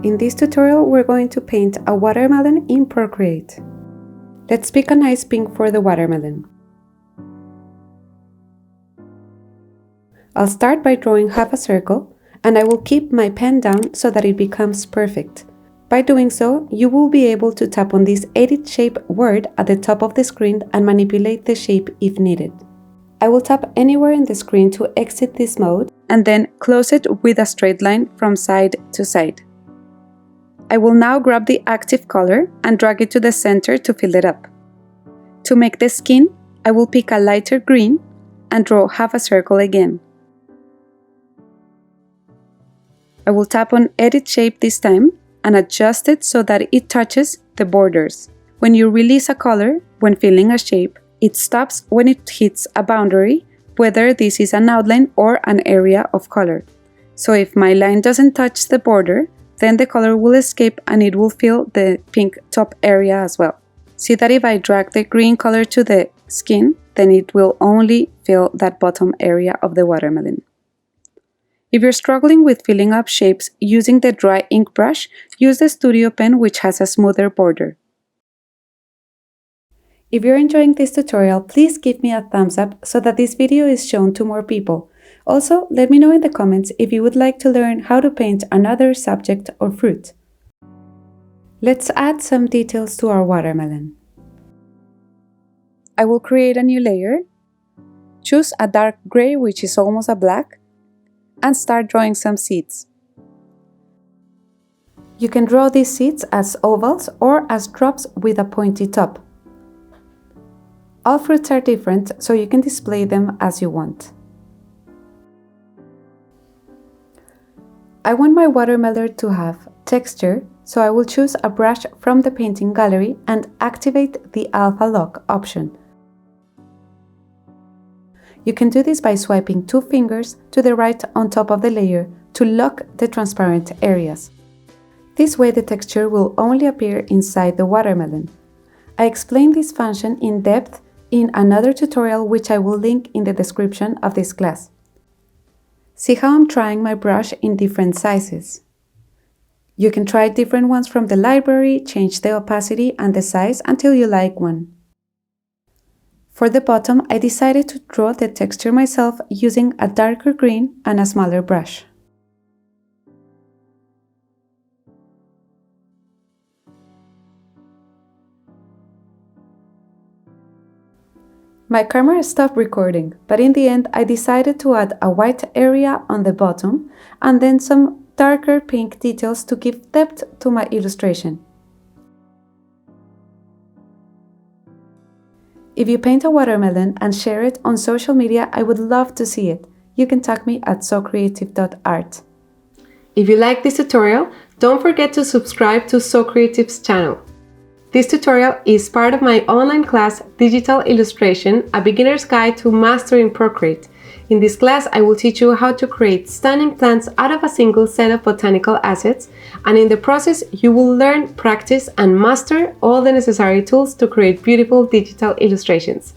In this tutorial, we're going to paint a watermelon in Procreate. Let's pick a nice pink for the watermelon. I'll start by drawing half a circle, and I will keep my pen down so that it becomes perfect. By doing so, you will be able to tap on this Edit Shape word at the top of the screen and manipulate the shape if needed. I will tap anywhere in the screen to exit this mode, and then close it with a straight line from side to side. I will now grab the active color and drag it to the center to fill it up. To make the skin, I will pick a lighter green and draw half a circle again. I will tap on Edit Shape this time and adjust it so that it touches the borders. When you release a color when filling a shape, it stops when it hits a boundary, whether this is an outline or an area of color. So if my line doesn't touch the border, then the color will escape and it will fill the pink top area as well. See that if I drag the green color to the skin, then it will only fill that bottom area of the watermelon. If you're struggling with filling up shapes using the dry ink brush, use the Studio pen, which has a smoother border. If you're enjoying this tutorial, please give me a thumbs up so that this video is shown to more people. Also, let me know in the comments if you would like to learn how to paint another subject or fruit. Let's add some details to our watermelon. I will create a new layer, choose a dark gray, which is almost a black, and start drawing some seeds. You can draw these seeds as ovals or as drops with a pointy top. All fruits are different, so you can display them as you want. I want my watermelon to have texture, so I will choose a brush from the painting gallery and activate the Alpha Lock option. You can do this by swiping two fingers to the right on top of the layer to lock the transparent areas. This way the texture will only appear inside the watermelon. I explained this function in depth in another tutorial, which I will link in the description of this class. See how I'm trying my brush in different sizes. You can try different ones from the library, change the opacity and the size until you like one. For the bottom, I decided to draw the texture myself using a darker green and a smaller brush. My camera stopped recording, but in the end I decided to add a white area on the bottom and then some darker pink details to give depth to my illustration. If you paint a watermelon and share it on social media, I would love to see it. You can tag me at SOcreative.art. If you like this tutorial, don't forget to subscribe to SOcreative's channel. This tutorial is part of my online class, Digital Illustration, a beginner's guide to mastering Procreate. In this class, I will teach you how to create stunning plants out of a single set of botanical assets, and in the process, you will learn, practice, and master all the necessary tools to create beautiful digital illustrations.